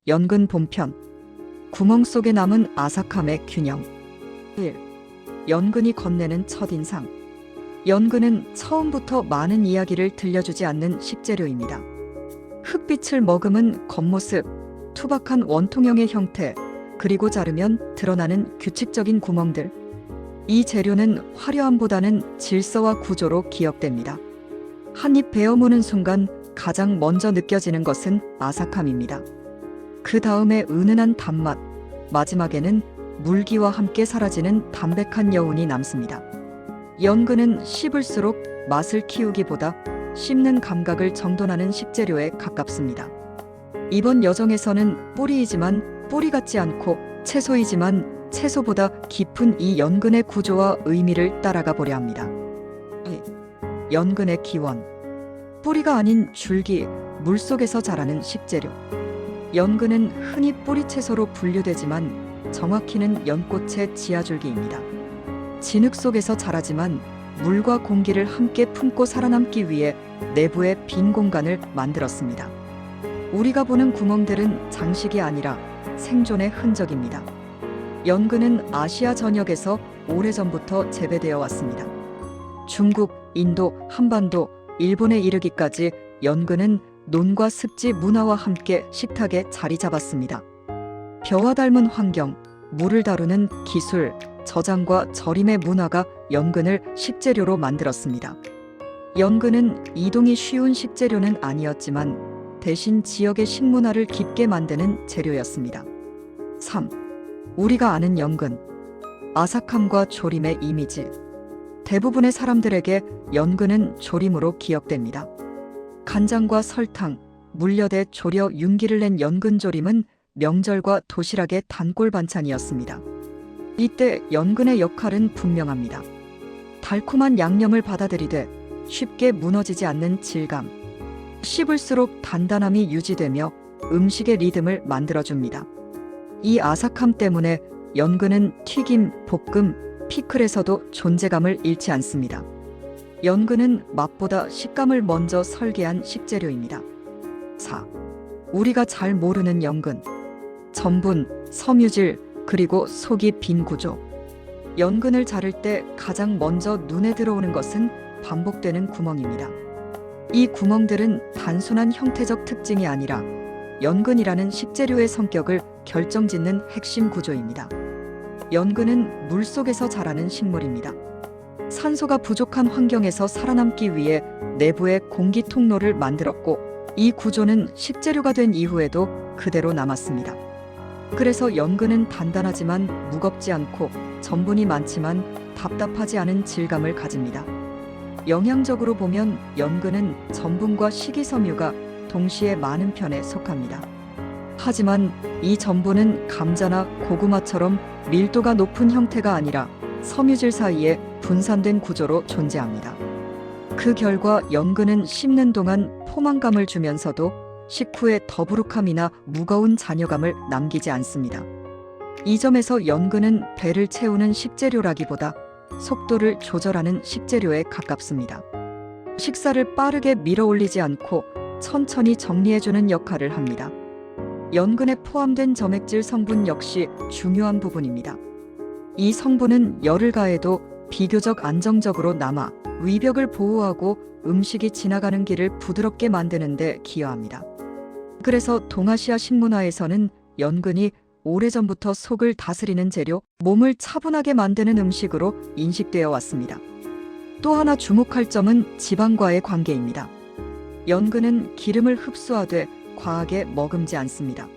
연근 본편. 구멍 속에 남은 아삭함의 균형. 1. 연근이 건네는 첫인상. 연근은 처음부터 많은 이야기를 들려주지 않는 식재료입니다. 흑빛을 머금은 겉모습, 투박한 원통형의 형태, 그리고 자르면 드러나는 규칙적인 구멍들. 이 재료는 화려함보다는 질서와 구조로 기억됩니다. 한 입 베어 무는 순간 가장 먼저 느껴지는 것은 아삭함입니다. 그 다음에 은은한 단맛, 마지막에는 물기와 함께 사라지는 담백한 여운이 남습니다. 연근은 씹을수록 맛을 키우기보다 씹는 감각을 정돈하는 식재료에 가깝습니다. 이번 여정에서는 뿌리이지만 뿌리 같지 않고 채소이지만 채소보다 깊은 이 연근의 구조와 의미를 따라가 보려 합니다. 연근의 기원. 뿌리가 아닌 줄기, 물속에서 자라는 식재료. 연근은 흔히 뿌리채소로 분류되지만 정확히는 연꽃의 지하줄기입니다. 진흙 속에서 자라지만 물과 공기를 함께 품고 살아남기 위해 내부에 빈 공간을 만들었습니다. 우리가 보는 구멍들은 장식이 아니라 생존의 흔적입니다. 연근은 아시아 전역에서 오래전부터 재배되어 왔습니다. 중국, 인도, 한반도, 일본에 이르기까지 연근은 논과 습지 문화와 함께 식탁에 자리 잡았습니다. 벼와 닮은 환경, 물을 다루는 기술, 저장과 절임의 문화가 연근을 식재료로 만들었습니다. 연근은 이동이 쉬운 식재료는 아니었지만 대신 지역의 식문화를 깊게 만드는 재료였습니다. 3. 우리가 아는 연근. 아삭함과 조림의 이미지. 대부분의 사람들에게 연근은 조림으로 기억됩니다. 간장과 설탕, 물엿에 졸여 윤기를 낸 연근조림은 명절과 도시락의 단골 반찬이었습니다. 이때 연근의 역할은 분명합니다. 달콤한 양념을 받아들이되 쉽게 무너지지 않는 질감. 씹을수록 단단함이 유지되며 음식의 리듬을 만들어줍니다. 이 아삭함 때문에 연근은 튀김, 볶음, 피클에서도 존재감을 잃지 않습니다. 연근은 맛보다 식감을 먼저 설계한 식재료입니다. 4. 우리가 잘 모르는 연근. 전분, 섬유질, 그리고 속이 빈 구조. 연근을 자를 때 가장 먼저 눈에 들어오는 것은 반복되는 구멍입니다. 이 구멍들은 단순한 형태적 특징이 아니라 연근이라는 식재료의 성격을 결정짓는 핵심 구조입니다. 연근은 물속에서 자라는 식물입니다. 산소가 부족한 환경에서 살아남기 위해 내부에 공기 통로를 만들었고 이 구조는 식재료가 된 이후에도 그대로 남았습니다. 그래서 연근은 단단하지만 무겁지 않고 전분이 많지만 답답하지 않은 질감을 가집니다. 영양적으로 보면 연근은 전분과 식이섬유가 동시에 많은 편에 속합니다. 하지만 이 전분은 감자나 고구마처럼 밀도가 높은 형태가 아니라 섬유질 사이에 분산된 구조로 존재합니다. 그 결과 연근은 씹는 동안 포만감을 주면서도 식후에 더부룩함이나 무거운 잔여감을 남기지 않습니다. 이 점에서 연근은 배를 채우는 식재료라기보다 속도를 조절하는 식재료에 가깝습니다. 식사를 빠르게 밀어올리지 않고 천천히 정리해주는 역할을 합니다. 연근에 포함된 점액질 성분 역시 중요한 부분입니다. 이 성분은 열을 가해도 비교적 안정적으로 남아 위벽을 보호하고 음식이 지나가는 길을 부드럽게 만드는 데 기여합니다. 그래서 동아시아 식문화에서는 연근이 오래전부터 속을 다스리는 재료, 몸을 차분하게 만드는 음식으로 인식되어 왔습니다. 또 하나 주목할 점은 지방과의 관계입니다. 연근은 기름을 흡수하되 과하게 머금지 않습니다.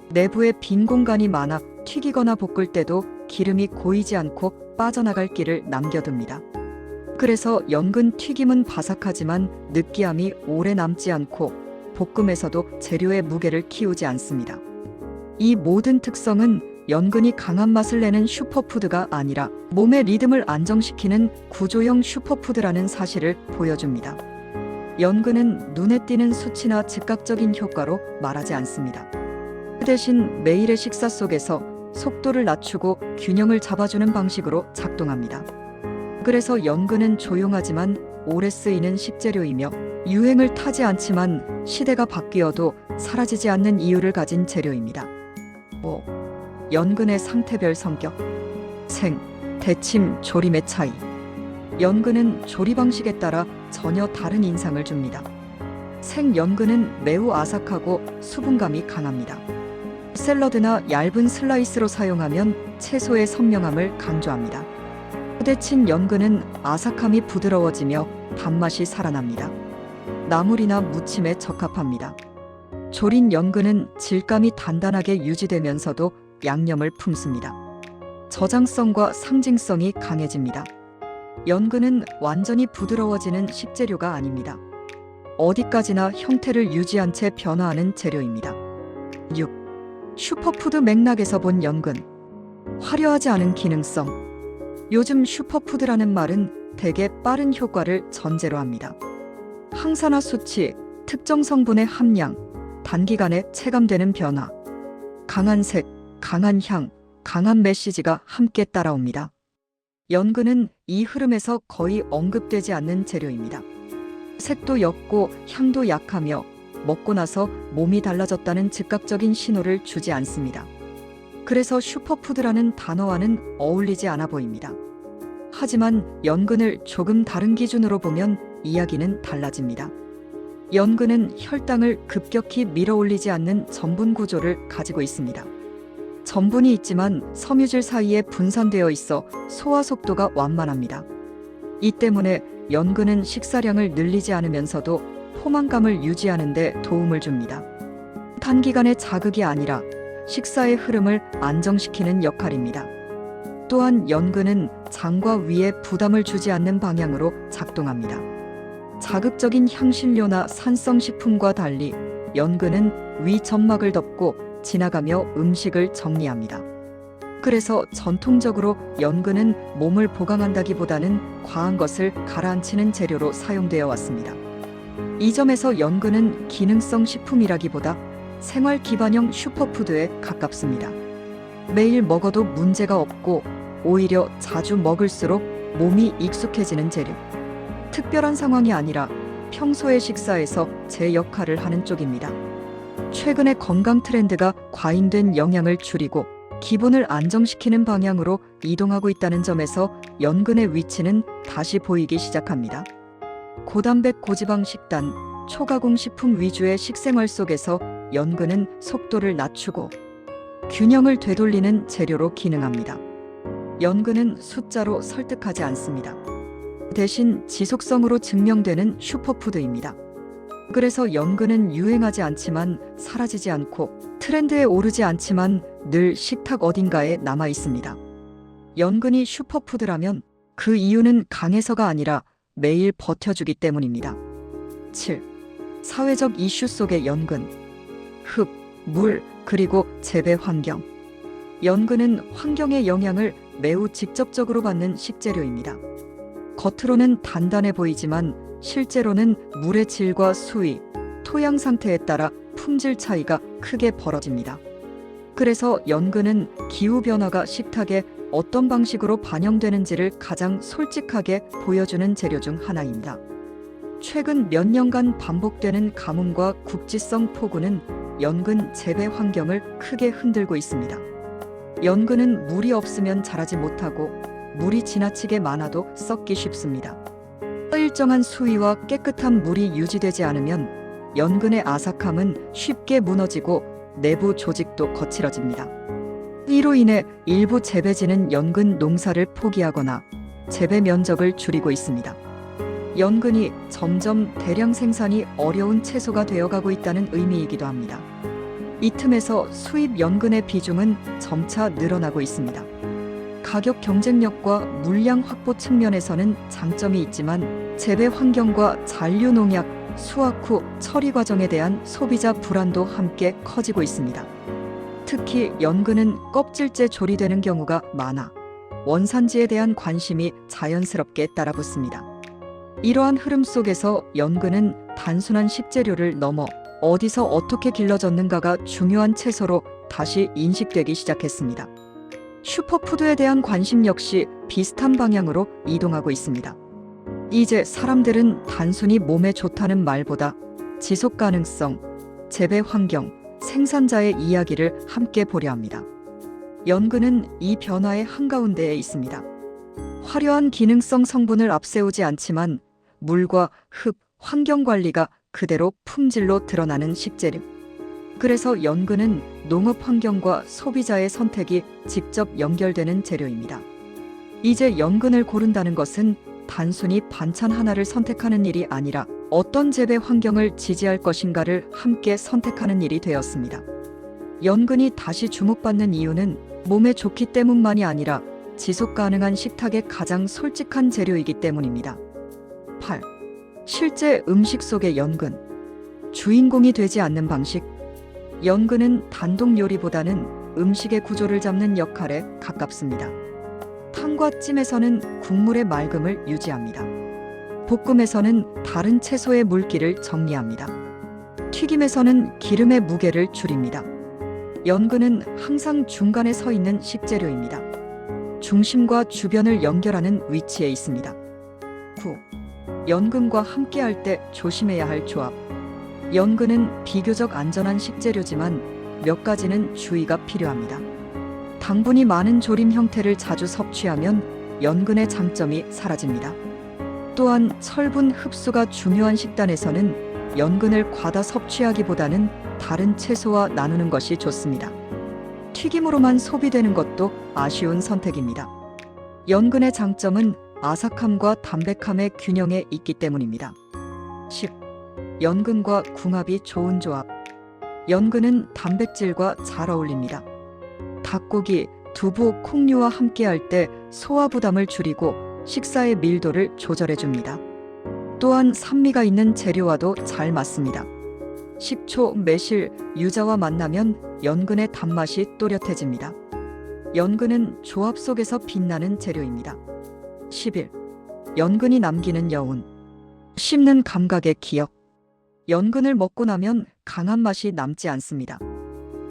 내부에 빈 공간이 많아 튀기거나 볶을 때도 기름이 고이지 않고 빠져나갈 길을 남겨둡니다. 그래서 연근 튀김은 바삭하지만 느끼함이 오래 남지 않고 볶음에서도 재료의 무게를 키우지 않습니다. 이 모든 특성은 연근이 강한 맛을 내는 슈퍼푸드가 아니라 몸의 리듬을 안정시키는 구조형 슈퍼푸드라는 사실을 보여줍니다. 연근은 눈에 띄는 수치나 즉각적인 효과로 말하지 않습니다. 그 대신 매일의 식사 속에서 속도를 낮추고 균형을 잡아주는 방식으로 작동합니다. 그래서 연근은 조용하지만 오래 쓰이는 식재료이며 유행을 타지 않지만 시대가 바뀌어도 사라지지 않는 이유를 가진 재료입니다. 5. 연근의 상태별 성격. 생, 데침, 조림의 차이. 연근은 조리 방식에 따라 전혀 다른 인상을 줍니다. 생연근은 매우 아삭하고 수분감이 강합니다. 샐러드나 얇은 슬라이스로 사용하면 채소의 선명함을 강조합니다. 데친 연근은 아삭함이 부드러워지며 단맛이 살아납니다. 나물이나 무침에 적합합니다. 조린 연근은 질감이 단단하게 유지되면서도 양념을 품습니다. 저장성과 상징성이 강해집니다. 연근은 완전히 부드러워지는 식재료가 아닙니다. 어디까지나 형태를 유지한 채 변화하는 재료입니다. 6. 슈퍼푸드 맥락에서 본 연근. 화려하지 않은 기능성. 요즘 슈퍼푸드라는 말은 대개 빠른 효과를 전제로 합니다. 항산화 수치, 특정 성분의 함량, 단기간에 체감되는 변화, 강한 색, 강한 향, 강한 메시지가 함께 따라옵니다. 연근은 이 흐름에서 거의 언급되지 않는 재료입니다. 색도 옅고 향도 약하며 먹고 나서 몸이 달라졌다는 즉각적인 신호를 주지 않습니다. 그래서 슈퍼푸드라는 단어와는 어울리지 않아 보입니다. 하지만 연근을 조금 다른 기준으로 보면 이야기는 달라집니다. 연근은 혈당을 급격히 밀어올리지 않는 전분 구조를 가지고 있습니다. 전분이 있지만 섬유질 사이에 분산되어 있어 소화 속도가 완만합니다. 이 때문에 연근은 식사량을 늘리지 않으면서도 포만감을 유지하는 데 도움을 줍니다. 단기간의 자극이 아니라 식사의 흐름을 안정시키는 역할입니다. 또한 연근은 장과 위에 부담을 주지 않는 방향으로 작동합니다. 자극적인 향신료나 산성식품과 달리 연근은 위 점막을 덮고 지나가며 음식을 정리합니다. 그래서 전통적으로 연근은 몸을 보강한다기보다는 과한 것을 가라앉히는 재료로 사용되어 왔습니다. 이 점에서 연근은 기능성 식품이라기보다 생활 기반형 슈퍼푸드에 가깝습니다. 매일 먹어도 문제가 없고 오히려 자주 먹을수록 몸이 익숙해지는 재료. 특별한 상황이 아니라 평소의 식사에서 제 역할을 하는 쪽입니다. 최근의 건강 트렌드가 과잉된 영양을 줄이고 기분을 안정시키는 방향으로 이동하고 있다는 점에서 연근의 위치는 다시 보이기 시작합니다. 고단백 고지방 식단, 초가공 식품 위주의 식생활 속에서 연근은 속도를 낮추고 균형을 되돌리는 재료로 기능합니다. 연근은 숫자로 설득하지 않습니다. 대신 지속성으로 증명되는 슈퍼푸드입니다. 그래서 연근은 유행하지 않지만 사라지지 않고 트렌드에 오르지 않지만 늘 식탁 어딘가에 남아 있습니다. 연근이 슈퍼푸드라면 그 이유는 강해서가 아니라 매일 버텨주기 때문입니다. 7. 사회적 이슈 속의 연근. 흙, 물, 그리고 재배 환경. 연근은 환경의 영향을 매우 직접적으로 받는 식재료입니다. 겉으로는 단단해 보이지만 실제로는 물의 질과 수위, 토양 상태에 따라 품질 차이가 크게 벌어집니다. 그래서 연근은 기후변화가 식탁에 어떤 방식으로 반영되는지를 가장 솔직하게 보여주는 재료 중 하나입니다. 최근 몇 년간 반복되는 가뭄과 국지성 폭우는 연근 재배 환경을 크게 흔들고 있습니다. 연근은 물이 없으면 자라지 못하고 물이 지나치게 많아도 썩기 쉽습니다. 일정한 수위와 깨끗한 물이 유지되지 않으면 연근의 아삭함은 쉽게 무너지고 내부 조직도 거칠어집니다. 이로 인해 일부 재배지는 연근 농사를 포기하거나 재배 면적을 줄이고 있습니다. 연근이 점점 대량 생산이 어려운 채소가 되어가고 있다는 의미이기도 합니다. 이 틈에서 수입 연근의 비중은 점차 늘어나고 있습니다. 가격 경쟁력과 물량 확보 측면에서는 장점이 있지만 재배 환경과 잔류 농약, 수확 후 처리 과정에 대한 소비자 불안도 함께 커지고 있습니다. 특히 연근은 껍질째 조리되는 경우가 많아 원산지에 대한 관심이 자연스럽게 따라붙습니다. 이러한 흐름 속에서 연근은 단순한 식재료를 넘어 어디서 어떻게 길러졌는가가 중요한 채소로 다시 인식되기 시작했습니다. 슈퍼푸드에 대한 관심 역시 비슷한 방향으로 이동하고 있습니다. 이제 사람들은 단순히 몸에 좋다는 말보다 지속 가능성, 재배 환경, 생산자의 이야기를 함께 보려 합니다. 연근은 이 변화의 한가운데에 있습니다. 화려한 기능성 성분을 앞세우지 않지만 물과 흙, 환경 관리가 그대로 품질로 드러나는 식재료. 그래서 연근은 농업 환경과 소비자의 선택이 직접 연결되는 재료입니다. 이제 연근을 고른다는 것은 단순히 반찬 하나를 선택하는 일이 아니라 어떤 재배 환경을 지지할 것인가를 함께 선택하는 일이 되었습니다. 연근이 다시 주목받는 이유는 몸에 좋기 때문만이 아니라 지속 가능한 식탁의 가장 솔직한 재료이기 때문입니다. 8. 실제 음식 속의 연근. 주인공이 되지 않는 방식. 연근은 단독 요리보다는 음식의 구조를 잡는 역할에 가깝습니다. 탕과 찜에서는 국물의 맑음을 유지합니다. 볶음에서는 다른 채소의 물기를 정리합니다. 튀김에서는 기름의 무게를 줄입니다. 연근은 항상 중간에 서 있는 식재료입니다. 중심과 주변을 연결하는 위치에 있습니다. 9. 연근과 함께할 때 조심해야 할 조합. 연근은 비교적 안전한 식재료지만 몇 가지는 주의가 필요합니다. 당분이 많은 조림 형태를 자주 섭취하면 연근의 장점이 사라집니다. 또한 철분 흡수가 중요한 식단에서는 연근을 과다 섭취하기보다는 다른 채소와 나누는 것이 좋습니다. 튀김으로만 소비되는 것도 아쉬운 선택입니다. 연근의 장점은 아삭함과 담백함의 균형에 있기 때문입니다. 10. 연근과 궁합이 좋은 조합. 연근은 단백질과 잘 어울립니다. 닭고기, 두부, 콩류와 함께할 때 소화 부담을 줄이고 식사의 밀도를 조절해 줍니다. 또한 산미가 있는 재료와도 잘 맞습니다. 식초, 매실, 유자와 만나면 연근의 단맛이 또렷해집니다. 연근은 조합 속에서 빛나는 재료입니다. 11. 연근이 남기는 여운. 씹는 감각의 기억. 연근을 먹고 나면 강한 맛이 남지 않습니다.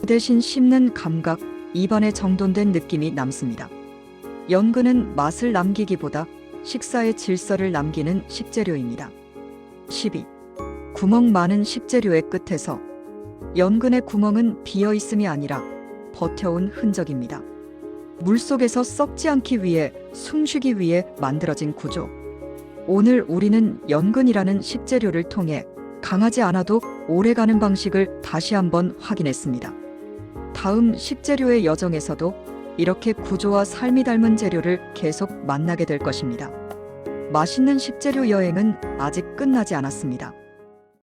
대신 씹는 감각, 입안에 정돈된 느낌이 남습니다. 연근은 맛을 남기기보다 식사의 질서를 남기는 식재료입니다. 12. 구멍 많은 식재료의 끝에서. 연근의 구멍은 비어 있음이 아니라 버텨온 흔적입니다. 물속에서 썩지 않기 위해, 숨쉬기 위해 만들어진 구조. 오늘 우리는 연근이라는 식재료를 통해 강하지 않아도 오래가는 방식을 다시 한번 확인했습니다. 다음 식재료의 여정에서도 이렇게 구조와 삶이 닮은 재료를 계속 만나게 될 것입니다. 맛있는 식재료 여행은 아직 끝나지 않았습니다.